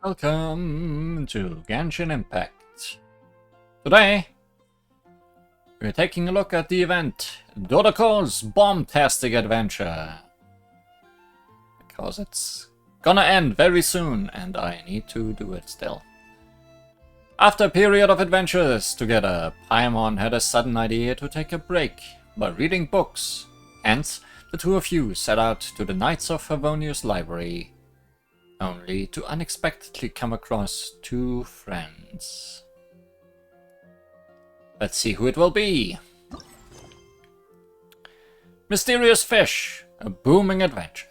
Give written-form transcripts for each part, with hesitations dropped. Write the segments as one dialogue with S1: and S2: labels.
S1: Welcome to Genshin Impact. Today, we're taking a look at the event Dodoco's Bomb-Tastic adventure. Because it's gonna end very soon and I need to do it still. After a period of adventures together, Paimon had a sudden idea to take a break by reading books. Hence, the two of you set out to the Knights of Favonius library, only to unexpectedly come across two friends. Let's see who it will be. Mysterious Fish, a booming adventure.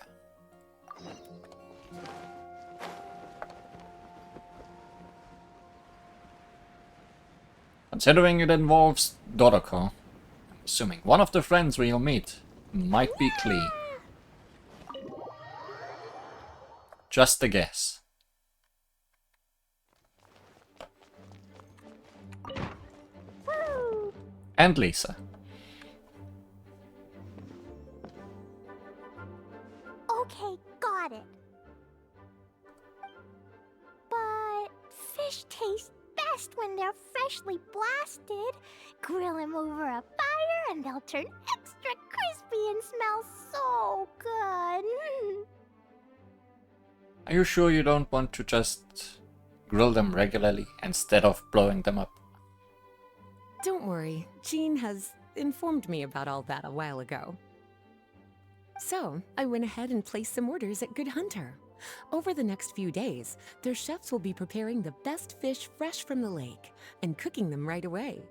S1: Considering it involves Dodoco, I'm assuming one of the friends we'll meet might be Klee. Just a guess. And Lisa.
S2: Okay, got it. But fish taste best when they're freshly blasted. Grill them over a fire and they'll turn extra crispy and smell so good.
S1: Are you sure you don't want to just grill them regularly instead of blowing them up?
S3: Don't worry, Jean has informed me about all that a while ago. So, I went ahead and placed some orders at Good Hunter. Over the next few days, their chefs will be preparing the best fish fresh from the lake and cooking them right away.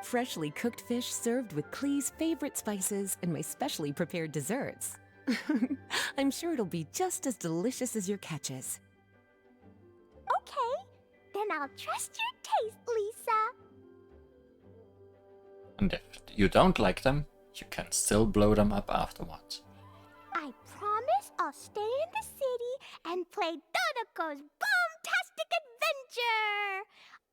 S3: Freshly cooked fish served with Klee's favorite spices and my specially prepared desserts. I'm sure it'll be just as delicious as your catches.
S2: Okay, then I'll trust your taste, Lisa.
S1: And if you don't like them, you can still blow them up afterwards.
S2: I promise I'll stay in the city and play Dodoco's Bomb-Tastic adventure.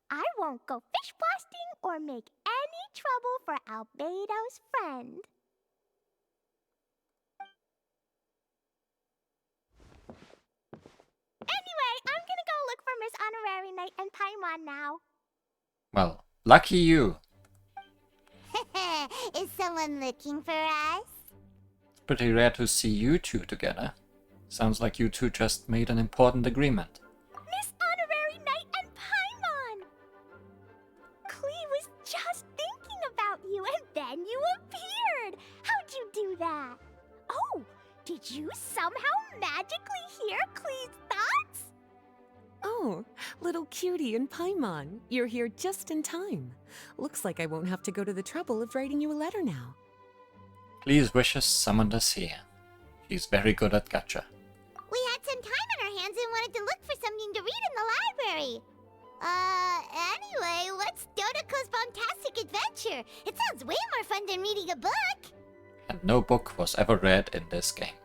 S2: I won't go fish blasting or make any trouble for Albedo's friend. Anyway, I'm gonna go look for Miss Honorary Knight and Paimon now.
S1: Well, lucky you.
S2: Is someone looking for us?
S1: It's pretty rare to see you two together. Sounds like you two just made an important agreement.
S2: Miss Honorary Knight and Paimon! Klee was just thinking about you and then you appeared! How'd you do that? Oh, did you somehow magically hear Klee's thoughts?
S3: Oh, little cutie and Paimon, you're here just in time. Looks like I won't have to go to the trouble of writing you a letter now.
S1: Klee's wishes summoned us here. She's very good at gacha.
S2: We had some time on our hands and wanted to look for something to read in the library. Anyway, what's Dodoco's Bomb-Tastic adventure? It sounds way more fun than reading a book.
S1: And no book was ever read in this game.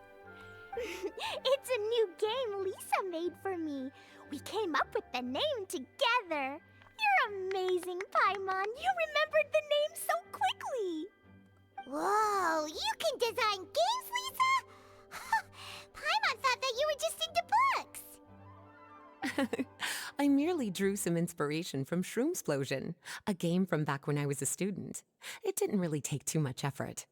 S2: It's a new game Lisa made for me. We came up with the name together. You're amazing, Paimon. You remembered the name so quickly. Whoa, you can design games, Lisa? Paimon thought that you were just into books.
S3: I merely drew some inspiration from Shroomsplosion, a game from back when I was a student. It didn't really take too much effort.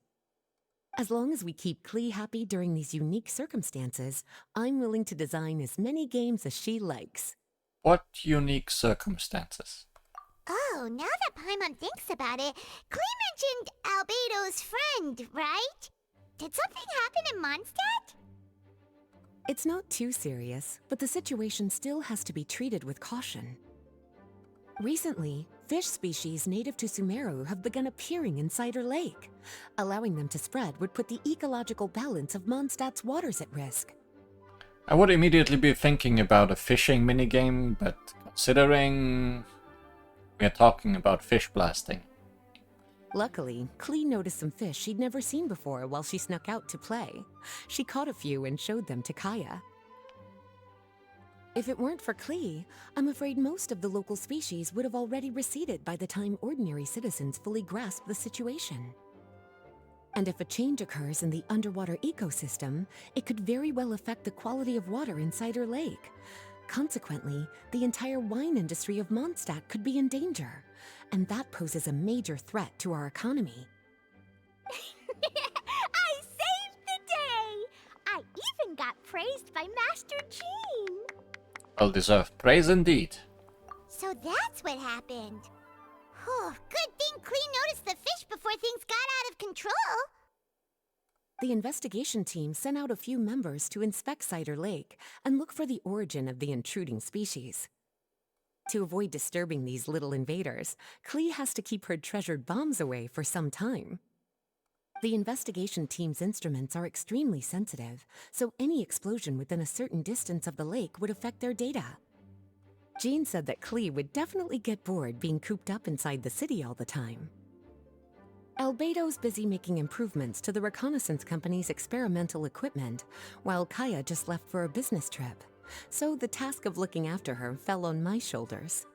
S3: As long as we keep Klee happy during these unique circumstances, I'm willing to design as many games as she likes.
S1: What unique circumstances?
S2: Oh, now that Paimon thinks about it, Klee mentioned Albedo's friend, right? Did something happen in Mondstadt?
S3: It's not too serious, but the situation still has to be treated with caution. Recently, fish species native to Sumeru have begun appearing in Cider Lake. Allowing them to spread would put the ecological balance of Mondstadt's waters at risk.
S1: I would immediately be thinking about a fishing minigame, but considering we're talking about fish blasting.
S3: Luckily, Klee noticed some fish she'd never seen before while she snuck out to play. She caught a few and showed them to Kaya. If it weren't for Klee, I'm afraid most of the local species would have already receded by the time ordinary citizens fully grasp the situation. And if a change occurs in the underwater ecosystem, it could very well affect the quality of water in Cider Lake. Consequently, the entire wine industry of Mondstadt could be in danger, and that poses a major threat to our economy.
S2: I saved the day! I even got praised by Master Gene!
S1: Well-deserved praise indeed.
S2: So that's what happened. Whew, good thing Klee noticed the fish before things got out of control.
S3: The investigation team sent out a few members to inspect Cider Lake and look for the origin of the intruding species. To avoid disturbing these little invaders, Klee has to keep her treasured bombs away for some time. The investigation team's instruments are extremely sensitive, so any explosion within a certain distance of the lake would affect their data. Jean said that Klee would definitely get bored being cooped up inside the city all the time. Albedo's busy making improvements to the reconnaissance company's experimental equipment, while Kaya just left for a business trip. So the task of looking after her fell on my shoulders.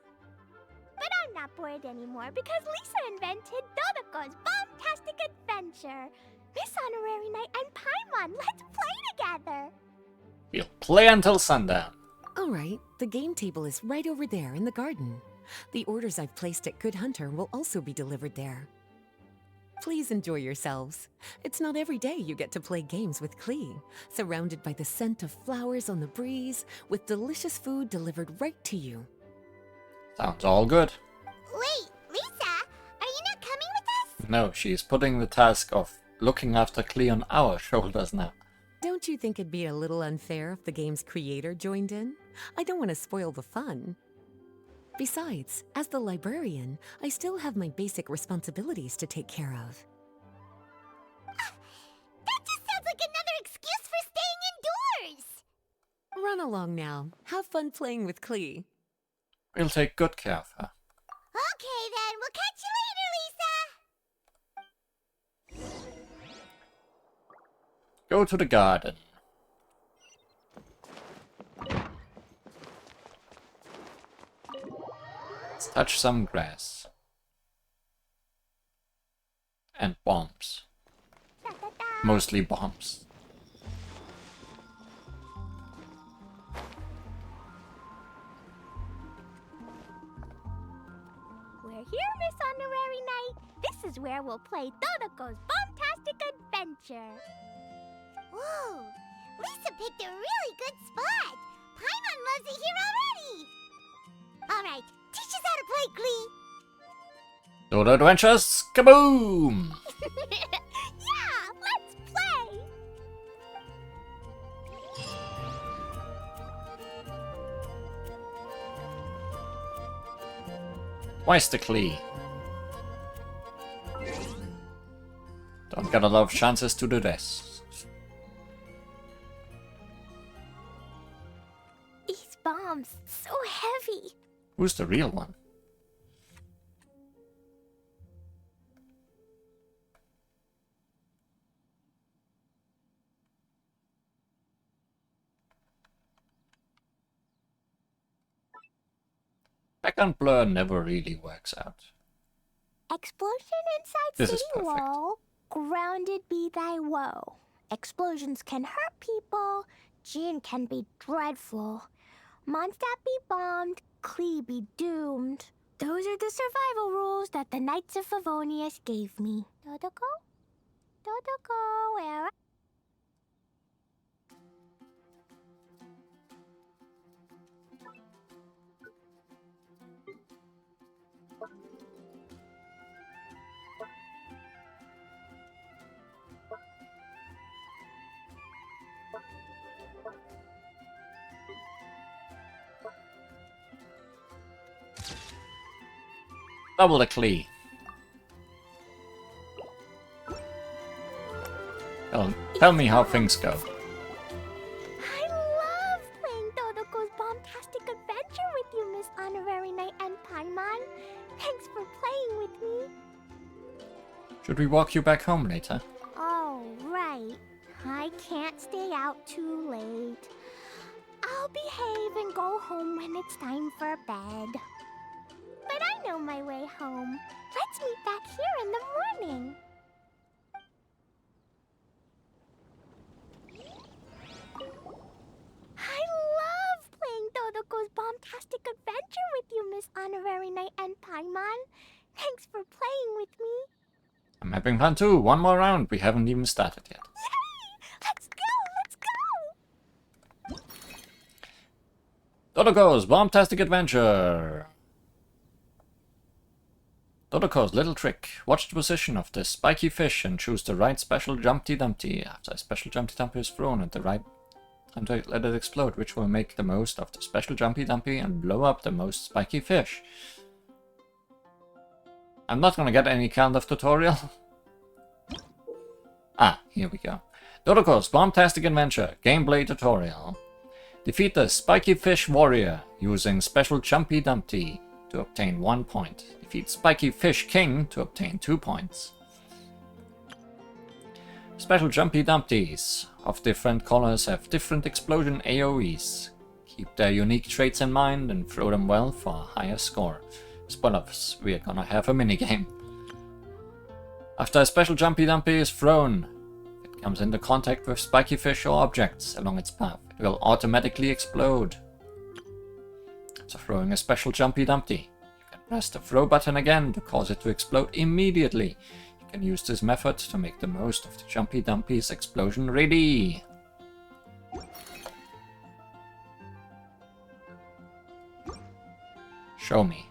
S2: But I'm not bored anymore because Lisa invented Dodoco's Bomb-Tastic Adventure. Miss Honorary Knight and Paimon, let's play together!
S1: We'll play until sundown.
S3: All right, the game table is right over there in the garden. The orders I've placed at Good Hunter will also be delivered there. Please enjoy yourselves. It's not every day you get to play games with Klee, surrounded by the scent of flowers on the breeze, with delicious food delivered right to you.
S1: Sounds all good.
S2: Wait, Lisa, are you not coming with us?
S1: No, she's putting the task of looking after Klee on our shoulders now.
S3: Don't you think it'd be a little unfair if the game's creator joined in? I don't want to spoil the fun. Besides, as the librarian, I still have my basic responsibilities to take care of.
S2: That just sounds like another excuse for staying indoors!
S3: Run along now. Have fun playing with Klee.
S1: We'll take good care of her.
S2: Okay then, we'll catch you later, Lisa!
S1: Go to the garden. Let's touch some grass. And bombs.
S2: Da-da-da.
S1: Mostly bombs.
S2: We're here, Miss Honorary Knight. This is where we'll play Dodoco's Bomb-Tastic Adventure. Whoa, Lisa picked a really good spot. Paimon loves it here already. All right, teach us how to play, Klee.
S1: Dodo Adventures, kaboom!
S2: Yeah, let's play.
S1: Twice the Klee. Don't get a lot of chances to do this.
S2: These bombs, so heavy.
S1: Who's the real one? Back on Blur never really works out.
S2: Explosion inside
S1: This is
S2: city
S1: perfect.
S2: wall. Grounded be thy woe. Explosions can hurt people. Jin can be dreadful. Mondstadt be bombed. Klee be doomed. Those are the survival rules that the Knights of Favonius gave me. Dodoco? Dodoco, where are...
S1: Double the Klee. Tell me how things go.
S2: I love playing Dodoco's Bomb-Tastic Adventure with you, Miss Honorary Knight and Paimon. Thanks for playing with me.
S1: Should we walk you back home later?
S2: Oh, right. I can't stay out too late. I'll behave and go home when it's time for bed. But I know my way home. Let's meet back here in the morning. I love playing Paimon. Thanks for playing with me.
S1: I'm having fun too. One more round. We haven't even started yet.
S2: Yay! Let's go!
S1: Dodoco's Bomb-Tastic Adventure. Dodoco's little trick. Watch the position of the spiky fish and choose the right special Jumpty Dumpty. After a special Jumpty Dumpty is thrown at the right time to let it explode, which will make the most of the special Jumpty Dumpty and blow up the most spiky fish. I'm not gonna get any kind of tutorial. Here we go. Dodoco's Bomb-Tastic Adventure Gameplay Tutorial. Defeat the Spiky Fish Warrior using special Jumpy Dumpty to obtain 1 point. Defeat Spiky Fish King to obtain 2 points. Special Jumpy Dumpties of different colors have different explosion AoEs. Keep their unique traits in mind and throw them well for a higher score. Spoilers, we're gonna have a minigame. After a special Jumpy Dumpty is thrown, if it comes into contact with spiky fish or objects along its path, it will automatically explode. So throwing a special Jumpy Dumpty, you can press the throw button again to cause it to explode immediately. You can use this method to make the most of the Jumpy Dumpty's explosion ready. Show me.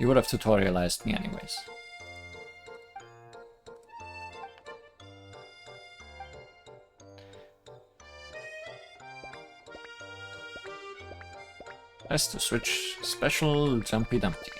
S1: You would have tutorialized me anyways. Press to switch special Jumpy Dumpty.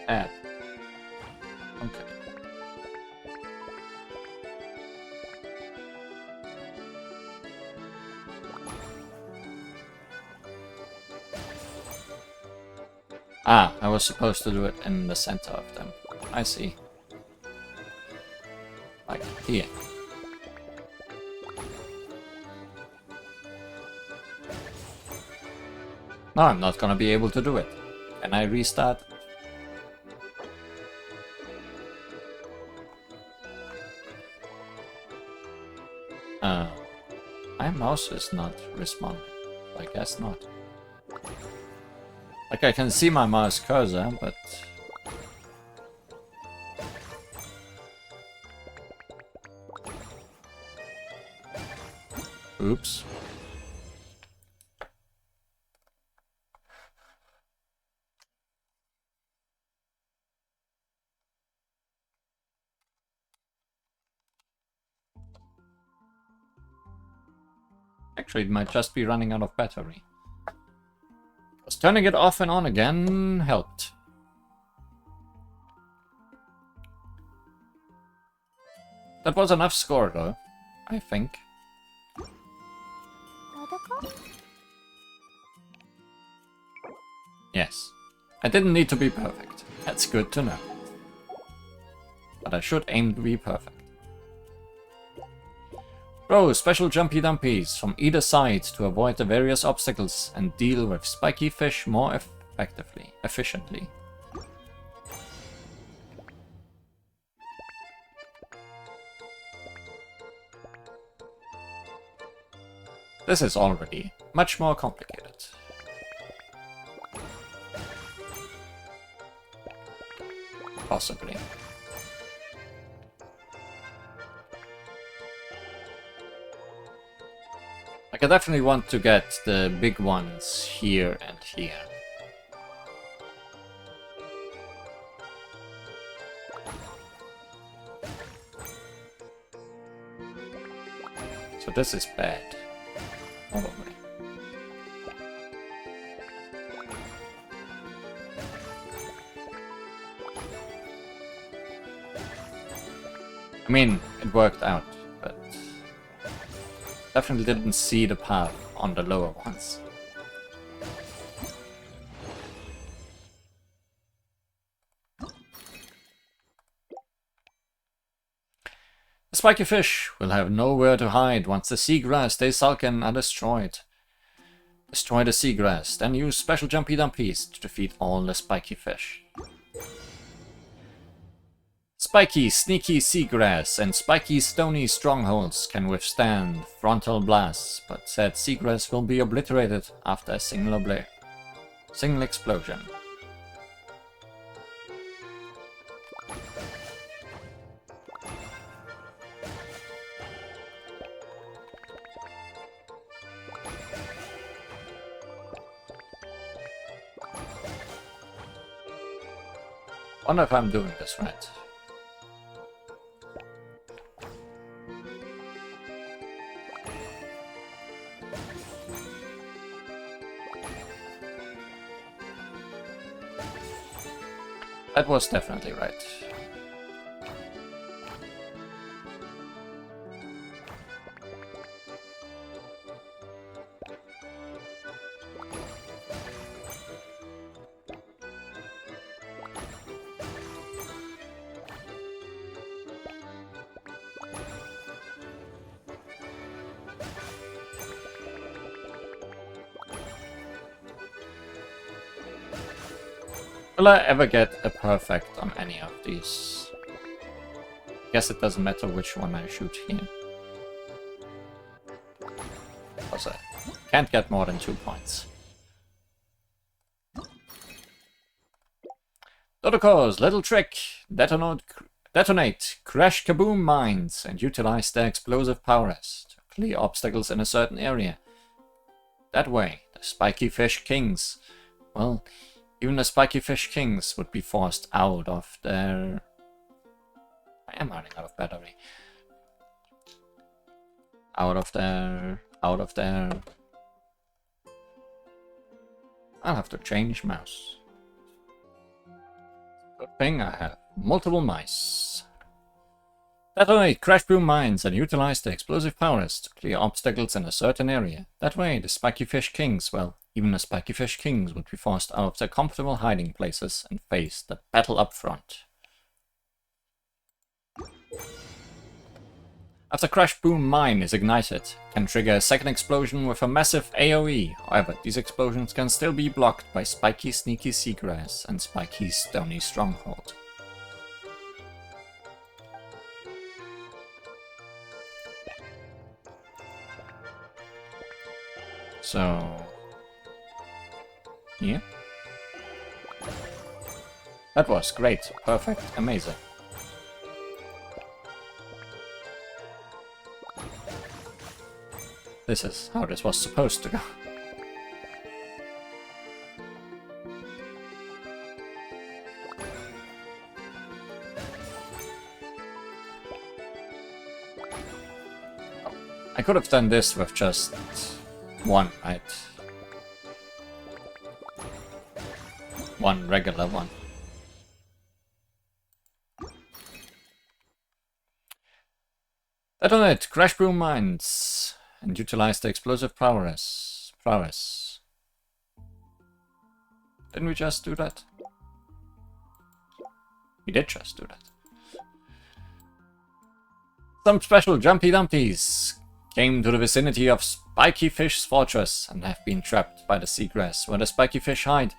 S1: Add. Okay. I was supposed to do it in the center of them. I see. Like here. No, I'm not gonna be able to do it. Can I restart? My mouse is not responding. I guess not. Like, I can see my mouse cursor, but... Oops. Actually, it might just be running out of battery. Because turning it off and on again helped. That was enough score, though, I think.
S2: Dodoco?
S1: Yes. I didn't need to be perfect. That's good to know. But I should aim to be perfect. Throw special Jumpy Dumpies from either side to avoid the various obstacles and deal with spiky fish more efficiently. This is already much more complicated. Possibly. Like, I definitely want to get the big ones here and here. So this is bad. Probably. I mean, it worked out, but definitely didn't see the path on the lower ones. spiky fish will have nowhere to hide once the seagrass they sulken are destroyed. Destroy the seagrass, then use special jumpy dumpies to defeat all the spiky fish. Spiky, sneaky seagrass and spiky, stony strongholds can withstand frontal blasts, but said seagrass will be obliterated after a single explosion. Wonder if I'm doing this right. That was definitely right. Will I ever get a perfect on any of these? Guess it doesn't matter which one I shoot here. Also, can't get more than 2 points. Dodoco's little trick. Detonate crash kaboom mines and utilize their explosive powers to clear obstacles in a certain area. That way, the spiky fish kings, well, even the spiky fish kings would be forced out of their... I am running out of battery. Out of their... I'll have to change mouse. Good thing I have multiple mice. Detonate crash boom mines and utilize the explosive powers to clear obstacles in a certain area. That way, the spiky fish kings, well, even the spiky fish kings would be forced out of their comfortable hiding places and face the battle up front. After Crash Boom Mine is ignited, can trigger a second explosion with a massive AoE. However, these explosions can still be blocked by Spiky Sneaky Seagrass and Spiky Stony Stronghold. So... here. That was great, perfect, amazing. This is how this was supposed to go. Oh, I could have done this with just one, right? One regular one. Detonate crash boom mines and utilize the explosive prowess. Didn't we just do that? We did just do that. Some special jumpy dumpies came to the vicinity of Spiky Fish's fortress and have been trapped by the seagrass where the spiky fish hide.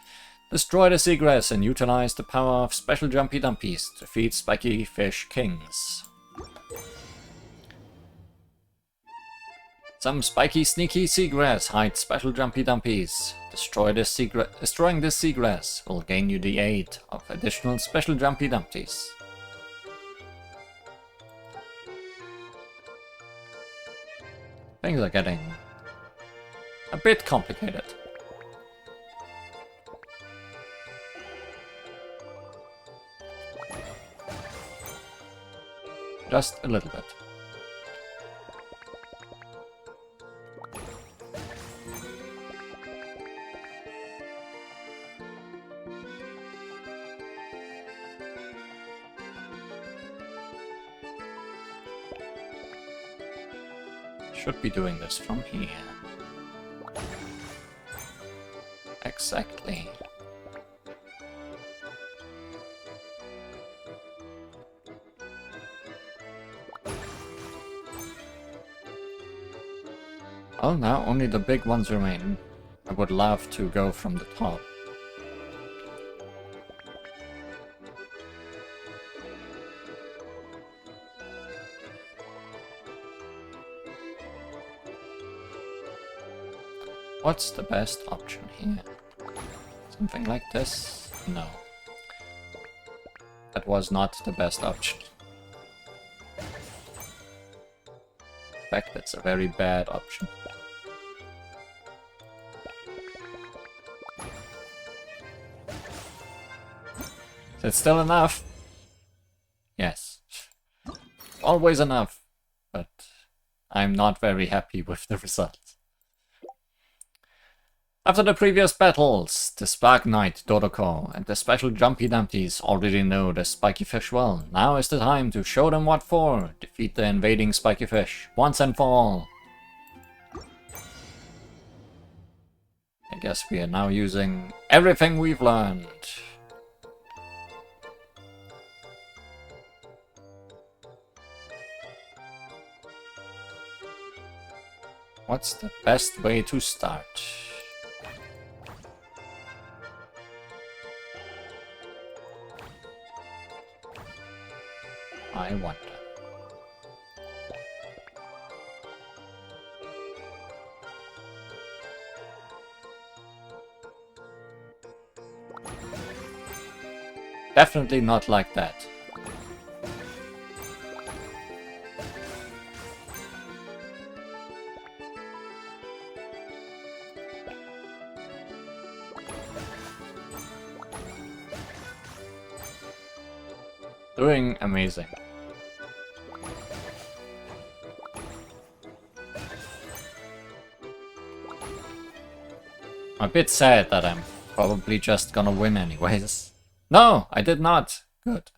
S1: Destroy the seagrass and utilize the power of special jumpy dumpies to defeat spiky fish kings. Some spiky sneaky seagrass hide special jumpy dumpies. Destroying this seagrass will gain you the aid of additional special jumpy dumpies. Things are getting a bit complicated. Just a little bit. Should be doing this from here. Exactly. Oh, now only the big ones remain. I would love to go from the top. What's the best option here? Something like this? No. That was not the best option. In fact, that's a very bad option. Is it still enough? Yes. Always enough. But I'm not very happy with the result. After the previous battles, the Spark Knight Dodoco and the special Jumpy Dumpties already know the spiky fish well. Now is the time to show them what for. Defeat the invading spiky fish once and for all. I guess we are now using everything we've learned. What's the best way to start? I wonder. Definitely not like that. Doing amazing. I'm a bit sad that I'm probably just gonna win anyways. No, I did not. Good.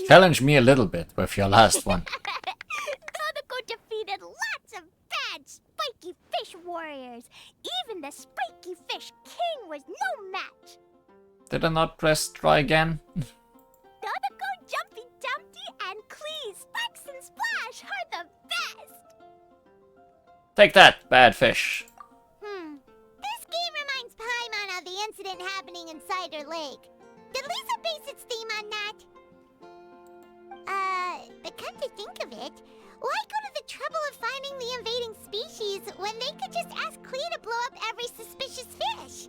S1: Challenge me a little bit with your last one.
S2: Dodoco defeated lots of bad spiky fish warriors. Even the spiky fish king was no match.
S1: Did I not press try again?
S2: Dodoco, Jumpy Dumpty, and Clee, Sparks and Splash are the best.
S1: Take that, bad fish.
S2: This game reminds Paimon of the incident happening in Cider Lake. Did Lisa base its theme on that? But come to think of it, why go to the trouble of finding the invading species when they could just ask Clee to blow up every suspicious fish?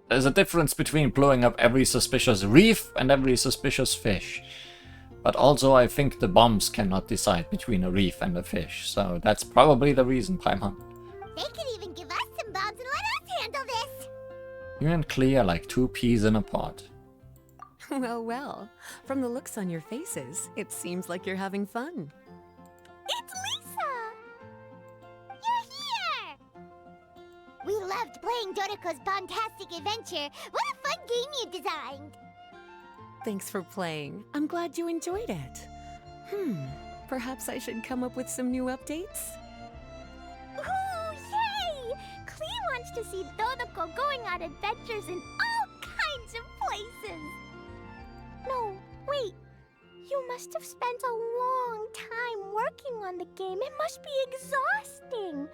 S1: There's a difference between blowing up every suspicious reef and every suspicious fish. But also I think the bombs cannot decide between a reef and a fish, so that's probably the reason, Paimon.
S2: They could even give us some bombs and let us handle this!
S1: You and Clee are like two peas in a pod.
S3: Well, well. From the looks on your faces, it seems like you're having fun.
S2: It's Lisa! You're here! We loved playing Dodoco's Bomb-Tastic adventure. What a fun game you designed!
S3: Thanks for playing. I'm glad you enjoyed it. Perhaps I should come up with some new updates?
S2: Ooh, yay! Clee wants to see Dodoco going on adventures in all kinds of places! No, wait. You must have spent a long time working on the game. It must be exhausting.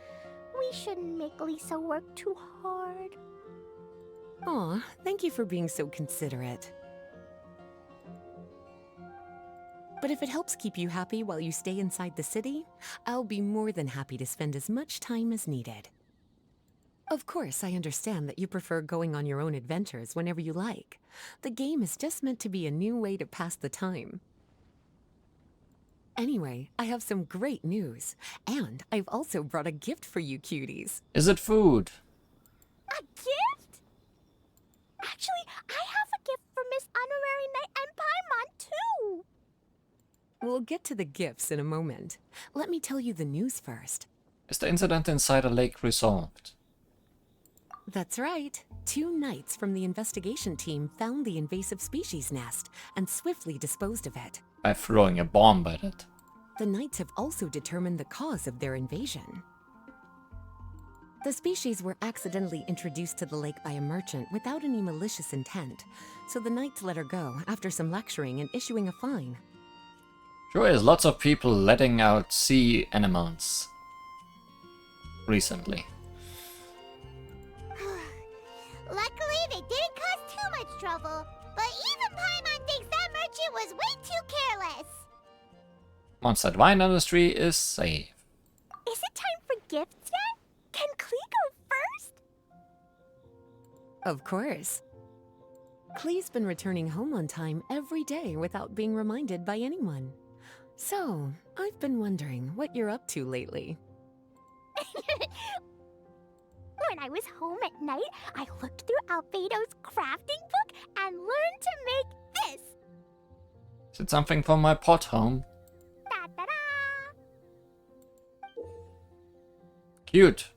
S2: We shouldn't make Lisa work too hard.
S3: Aw, thank you for being so considerate. But if it helps keep you happy while you stay inside the city, I'll be more than happy to spend as much time as needed. Of course, I understand that you prefer going on your own adventures whenever you like. The game is just meant to be a new way to pass the time. Anyway, I have some great news. And I've also brought a gift for you cuties.
S1: Is it food?
S2: A gift? Actually, I have a gift for Miss Honorary Knight and Paimon, too.
S3: We'll get to the gifts in a moment. Let me tell you the news first.
S1: Is the incident inside a lake resolved?
S3: That's right. 2 knights from the investigation team found the invasive species nest and swiftly disposed of it.
S1: By throwing a bomb at it.
S3: The knights have also determined the cause of their invasion. The species were accidentally introduced to the lake by a merchant without any malicious intent, so the knights let her go after some lecturing and issuing a fine.
S1: Sure is lots of people letting out sea animals recently.
S2: Luckily, they didn't cause too much trouble. But even Paimon thinks that merchant was way too careless.
S1: Once that wine industry is safe.
S2: Is it time for gifts yet? Can Klee go first?
S3: Of course. Klee's been returning home on time every day without being reminded by anyone. So, I've been wondering what you're up to lately.
S2: When I was home at night, I looked through Albedo's crafting book and learned to make this.
S1: Is it something from my pot home?
S2: Da-da-da!
S1: Cute.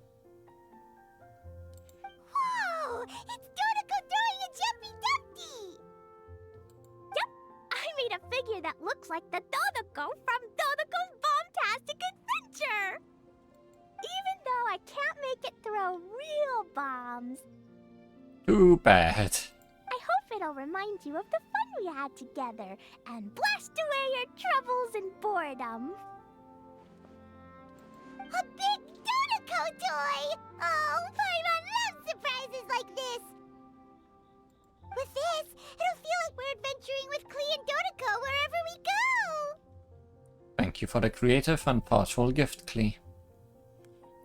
S2: Whoa! It's Dodoco throwing a jumpy dumpty! Yep, I made a figure that looks like the Dodoco from Dodoco's Bomb-Tastic Adventure! Even though I can't make it throw real bombs.
S1: Too bad.
S2: I hope it'll remind you of the fun we had together and blast away your troubles and boredom. A big Dodoco toy! Oh, Paimon loves surprises like this! With this, it'll feel like we're adventuring with Klee and Dodoco wherever we go!
S1: Thank you for the creative and thoughtful gift, Klee.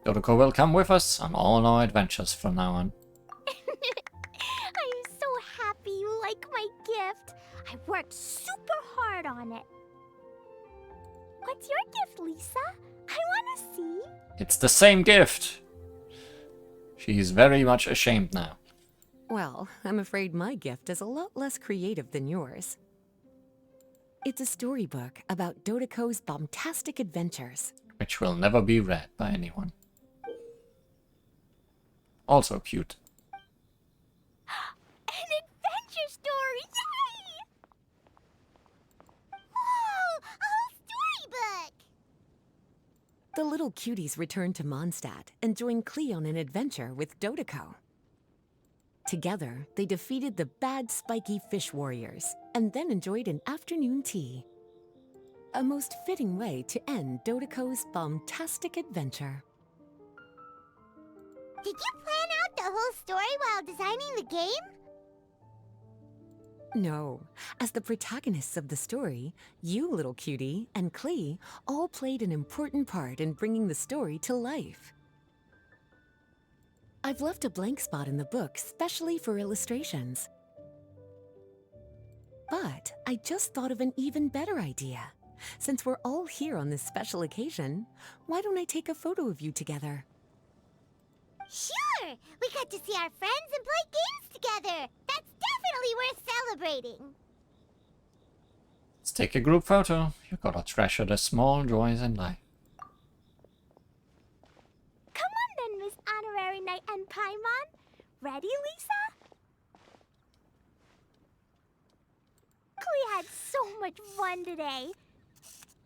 S1: Dodoco will come with us on all our adventures from now on.
S2: I'm so happy you like my gift. I worked super hard on it. What's your gift, Lisa? I want to see.
S1: It's the same gift! She's very much ashamed now.
S3: Well, I'm afraid my gift is a lot less creative than yours. It's a storybook about Dodoco's Bomb-Tastic adventures.
S1: Which will never be read by anyone. Also cute.
S2: An adventure story! Yay! Whoa! A whole storybook!
S3: The little cuties return to Mondstadt and join Klee on an adventure with Dodoco. Together, they defeated the bad spiky fish warriors and then enjoyed an afternoon tea. A most fitting way to end Dodoco's Bomb-Tastic adventure.
S2: Did you plan out the whole story while designing the game?
S3: No. As the protagonists of the story, you, little cutie, and Klee all played an important part in bringing the story to life. I've left a blank spot in the book specially for illustrations. But I just thought of an even better idea. Since we're all here on this special occasion, why don't I take a photo of you together?
S2: Sure! We got to see our friends and play games together! That's definitely worth celebrating!
S1: Let's take a group photo. You gotta treasure the small joys in life.
S2: Come on then, Miss Honorary Knight and Paimon. Ready, Lisa? Klee had so much fun today.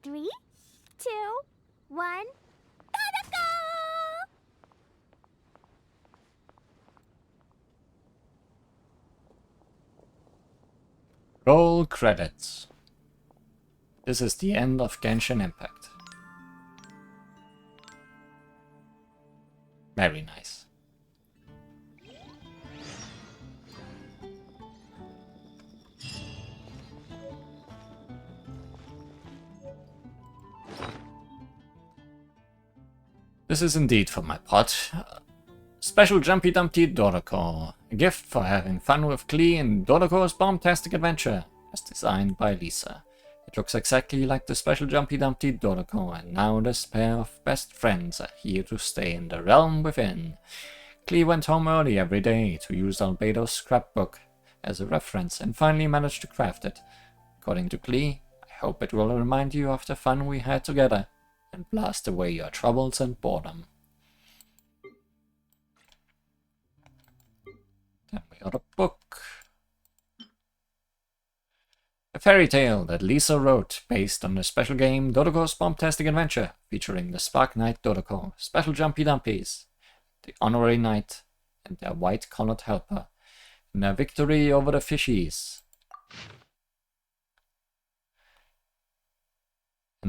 S2: 3, 2, 1, Dodoco!
S1: Roll credits. This is the end of Genshin Impact. Very nice. This is indeed for my pot. Special Jumpy Dumpty Dodoco. A gift for having fun with Klee in Dodoco's Bomb-Tastic Adventure, as designed by Lisa. It looks exactly like the Special Jumpy Dumpty Dodoco, and now this pair of best friends are here to stay in the realm within. Klee went home early every day to use Albedo's scrapbook as a reference and finally managed to craft it. According to Klee, I hope it will remind you of the fun we had together and blast away your troubles and boredom. Then we got a book. A fairy tale that Lisa wrote based on the special game Dodoco's Bomb-Tastic Adventure, featuring the Spark Knight Dodoco, Special Jumpy Dumpies, the Honorary Knight, and their white-collared helper, in their victory over the fishies.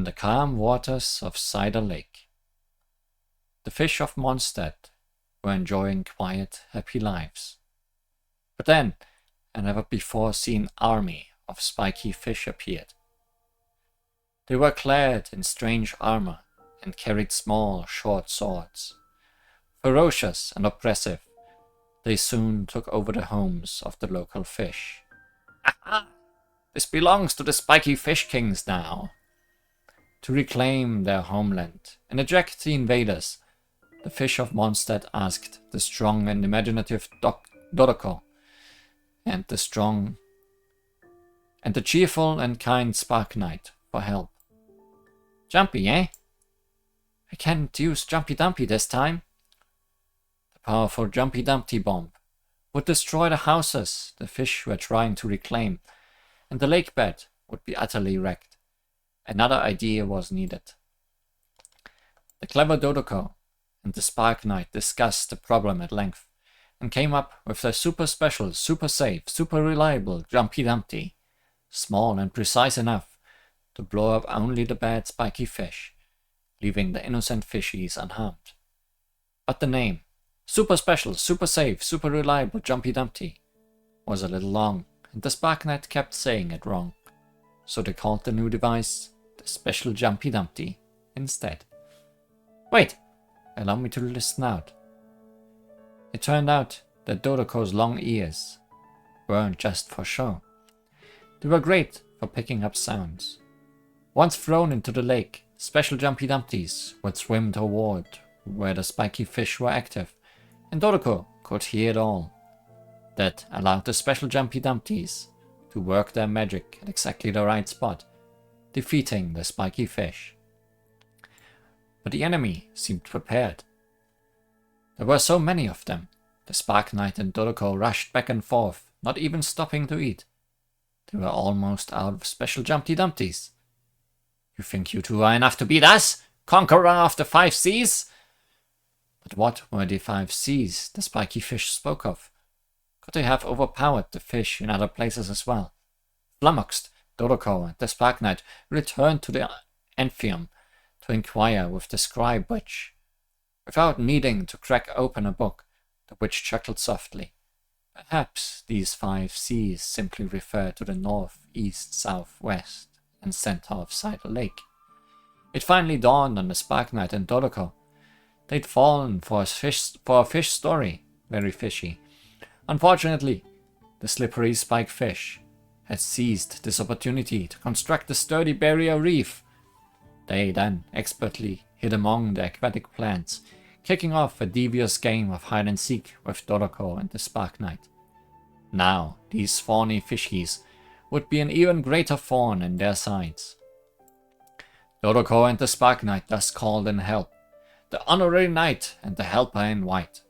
S1: the calm waters of Cider Lake. The fish of Mondstadt were enjoying quiet, happy lives. But then, a never-before-seen army of spiky fish appeared. They were clad in strange armor and carried small, short swords. Ferocious and oppressive, they soon took over the homes of the local fish. Aha! This belongs to the spiky fish kings now. To reclaim their homeland and eject the invaders, the fish of Mondstadt asked the strong and imaginative Dodoco and the cheerful and kind Spark Knight for help. Jumpy, eh? I can't use Jumpy Dumpy this time. The powerful Jumpy Dumpty bomb would destroy the houses the fish were trying to reclaim, and the lake bed would be utterly wrecked. Another idea was needed. The clever Dodoco and the Spark Knight discussed the problem at length, and came up with their super special, super safe, super reliable Jumpy Dumpty, small and precise enough to blow up only the bad spiky fish, leaving the innocent fishies unharmed. But the name, super special, super safe, super reliable Jumpy Dumpty, was a little long, and the Spark Knight kept saying it wrong, so they called the new device the Special Jumpy Dumpty instead. Wait, allow me to listen out. It turned out that Dodoco's long ears weren't just for show. They were great for picking up sounds. Once thrown into the lake, Special Jumpy Dumpties would swim toward where the spiky fish were active, and Dodoco could hear it all. That allowed the Special Jumpy Dumpties to work their magic at exactly the right spot, defeating the spiky fish. But the enemy seemed prepared. There were so many of them. The Spark Knight and Dodoco rushed back and forth, not even stopping to eat. They were almost out of Special Jumpy Dumpties. You think you two are enough to beat us, conqueror of the 5 seas? But what were the 5 seas the spiky fish spoke of? Could they have overpowered the fish in other places as well? Flummoxed, Dodoco and the Spark Knight returned to the Amphium to inquire with the scribe witch. Without needing to crack open a book, the witch chuckled softly. Perhaps these 5 seas simply refer to the north, east, south, west, and center of Cider Lake. It finally dawned on the Spark Knight and Dodoco. They'd fallen for a fish story, very fishy. Unfortunately, the slippery spike fish had seized this opportunity to construct a sturdy barrier reef. They then expertly hid among the aquatic plants, kicking off a devious game of hide-and-seek with Dodoco and the Spark Knight. Now, these thorny fishies would be an even greater thorn in their sides. Dodoco and the Spark Knight thus called in help, the Honorary Knight and the Helper in White.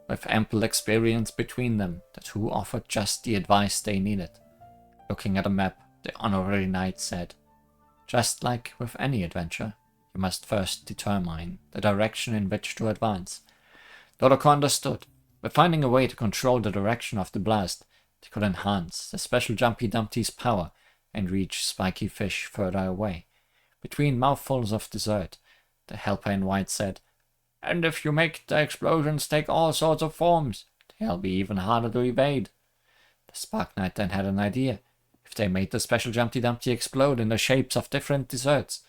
S1: With ample experience between them, the two offered just the advice they needed. Looking at a map, the Honorary Knight said, "Just like with any adventure, you must first determine the direction in which to advance." Dodoco understood. By finding a way to control the direction of the blast, they could enhance the Special Jumpy Dumpty's power and reach spiky fish further away. Between mouthfuls of dessert, the Helper in White said, "And if you make the explosions take all sorts of forms, they'll be even harder to evade." The Spark Knight then had an idea. If they made the Special Jumpy Dumpty explode in the shapes of different desserts,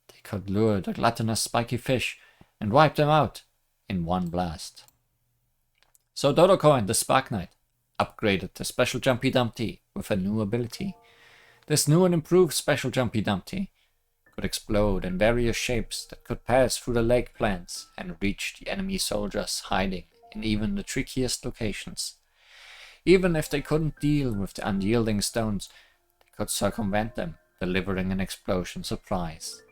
S1: they could lure the gluttonous spiky fish and wipe them out in one blast. So Dodoco and the Spark Knight upgraded the Special Jumpy Dumpty with a new ability. This new and improved Special Jumpy Dumpty could explode in various shapes that could pass through the lake plants and reach the enemy soldiers hiding in even the trickiest locations. Even if they couldn't deal with the unyielding stones, they could circumvent them, delivering an explosive surprise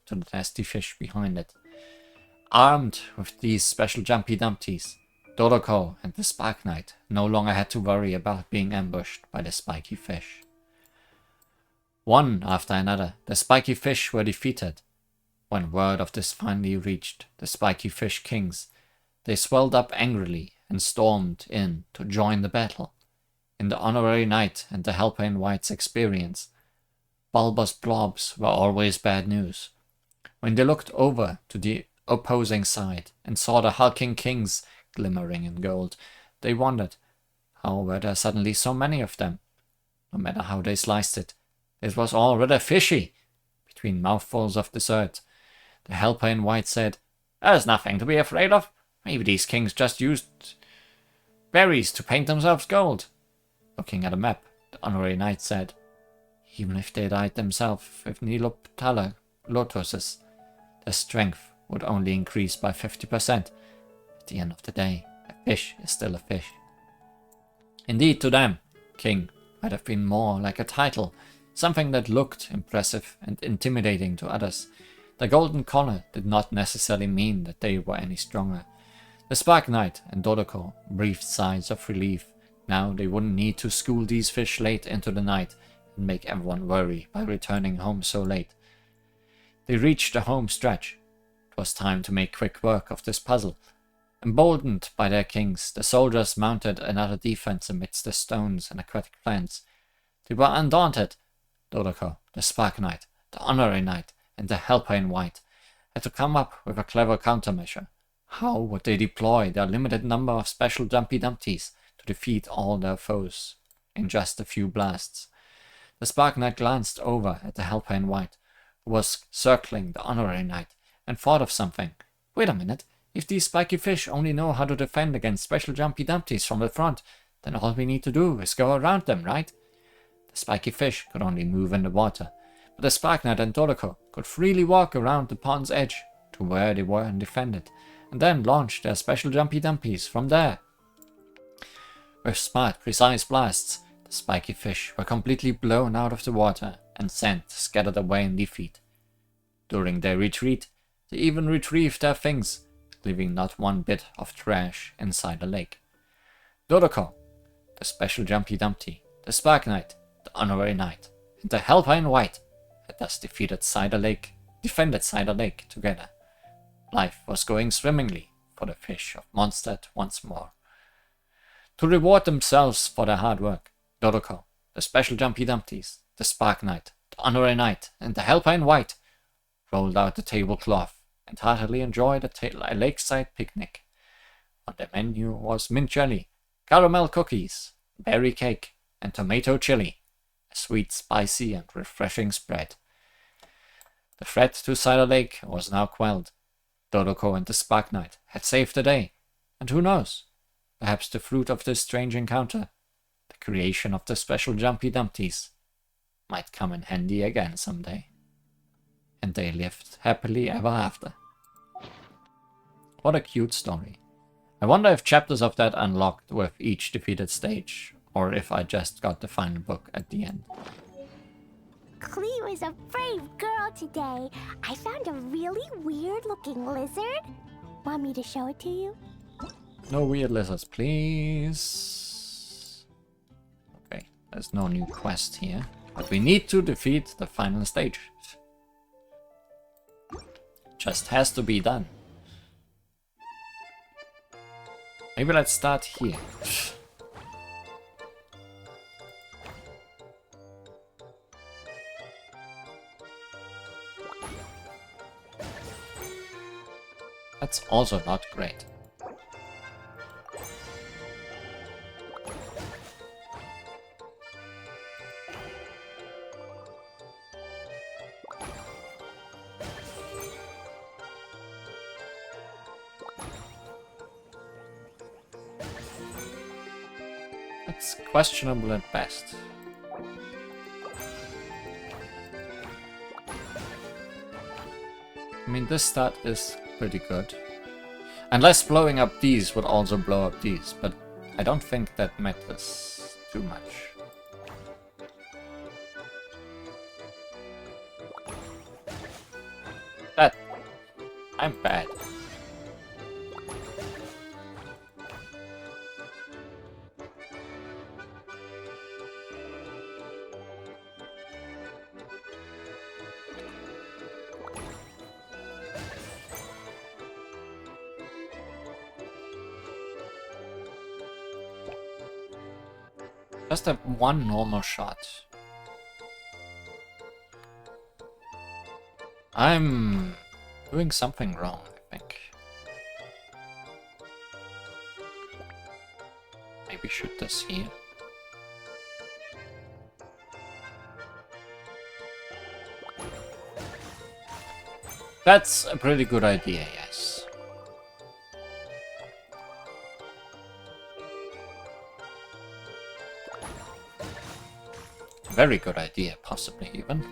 S1: to the nasty fish behind it. Armed with these Special Jumpy Dumpties, Dodoco and the Spark Knight no longer had to worry about being ambushed by the spiky fish. One after another, the spiky fish were defeated. When word of this finally reached the spiky fish kings, they swelled up angrily and stormed in to join the battle. In the Honorary Knight and the Helper in White's experience, bulbous blobs were always bad news. When they looked over to the opposing side and saw the hulking kings glimmering in gold, they wondered, how were there suddenly so many of them? No matter how they sliced it, it was all rather fishy. Between mouthfuls of dessert, the helper in white said, "There's nothing to be afraid of. Maybe these kings just used berries to paint themselves gold." Looking at a map, the honorary knight said, "Even if they dyed themselves with Niloptala lotuses, their strength would only increase by 50%. At the end of the day, a fish is still a fish." Indeed, to them, king might have been more like a title, something that looked impressive and intimidating to others. The golden collar did not necessarily mean that they were any stronger. The Spark Knight and Dodoco breathed sighs of relief. Now they wouldn't need to school these fish late into the night and make everyone worry by returning home so late. They reached the home stretch. It was time to make quick work of this puzzle. Emboldened by their kings, the soldiers mounted another defense amidst the stones and aquatic plants. They were undaunted. Dodoco, the Spark Knight, the Honorary Knight, and the Helper in White had to come up with a clever countermeasure. How would they deploy their limited number of special Jumpy Dumpties to defeat all their foes in just a few blasts? The Spark Knight glanced over at the Helper in White, who was circling the Honorary Knight, and thought of something. Wait a minute, if these spiky fish only know how to defend against special Jumpy Dumpties from the front, then all we need to do is go around them, right? The spiky fish could only move in the water, but the Spark Knight and Dodoco could freely walk around the pond's edge to where they were and defend it, and then launch their special Jumpy Dumpies from there. With smart, precise blasts, the spiky fish were completely blown out of the water and sent scattered away in defeat. During their retreat, they even retrieved their things, leaving not one bit of trash inside the lake. Dodoco, the special Jumpy Dumpty, the Spark Knight, the Honorary Knight, and the Helper in White had thus defended Cider Lake together. Life was going swimmingly for the fish of Mondstadt once more. To reward themselves for their hard work, Dodoco, the special Jumpy Dumpties, the Spark Knight, the Honorary Knight, and the Helper in White rolled out the tablecloth and heartily enjoyed a lakeside picnic. On the menu was mint jelly, caramel cookies, berry cake, and tomato chili, a sweet, spicy, and refreshing spread. The threat to Cider Lake was now quelled. Dodoco and the Spark Knight had saved the day, and who knows, perhaps the fruit of this strange encounter, the creation of the special Jumpy Dumpties, might come in handy again someday. And they lived happily ever after. What a cute story. I wonder if chapters of that unlocked with each defeated stage, or if I just got the final book at the end.
S2: Cleo is a brave girl today. I found a really weird-looking lizard. Want me to show it to you?
S1: No weird lizards, please. Okay, there's no new quest here. But we need to defeat the final stage. Just has to be done. Maybe let's start here. That's also not great. It's questionable at best. I mean, this start is pretty good. Unless blowing up these would also blow up these, but I don't think that matters too much. I'm bad. Just have one normal shot. I'm doing something wrong, I think. Maybe shoot this here. That's a pretty good idea, yes. Very good idea, possibly even.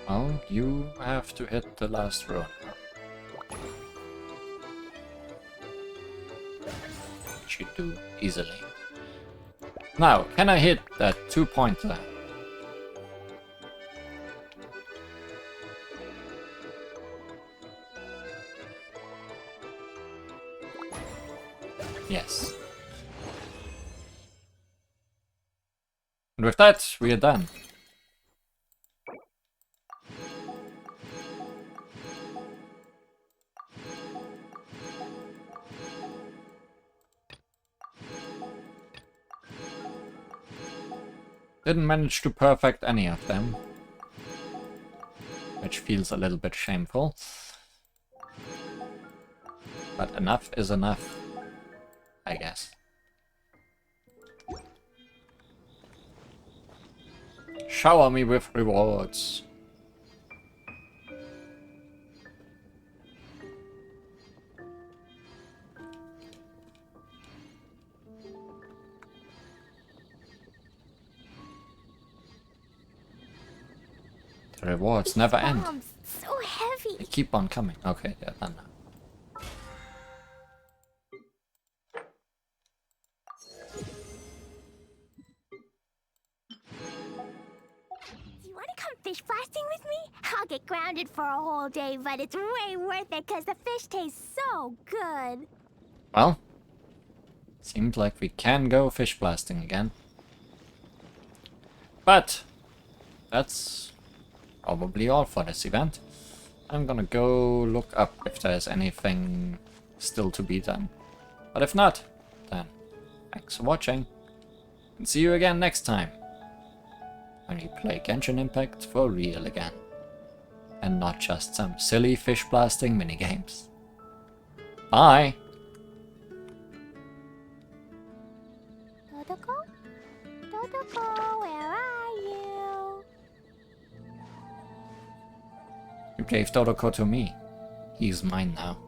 S1: Oh, you have to hit the last row. Which you do easily. Now, can I hit that 2-pointer? Yes. And with that, we are done. Didn't manage to perfect any of them, which feels a little bit shameful. But enough is enough, I guess. Shower me with rewards. The rewards never end.
S2: Bombs, so heavy.
S1: They keep on coming. Okay, they're done now.
S2: Do you want to come fish blasting with me? I'll get grounded for a whole day, but it's way worth it because the fish taste so good.
S1: Well, seems like we can go fish blasting again. But that's probably all for this event. I'm gonna go look up if there's anything still to be done. But if not, then thanks for watching. And see you again next time, when we play Genshin Impact for real again. And not just some silly fish blasting minigames. Bye!
S2: Dodoco? Dodoco, where are you?
S1: You gave Dodoco to me. He's mine now.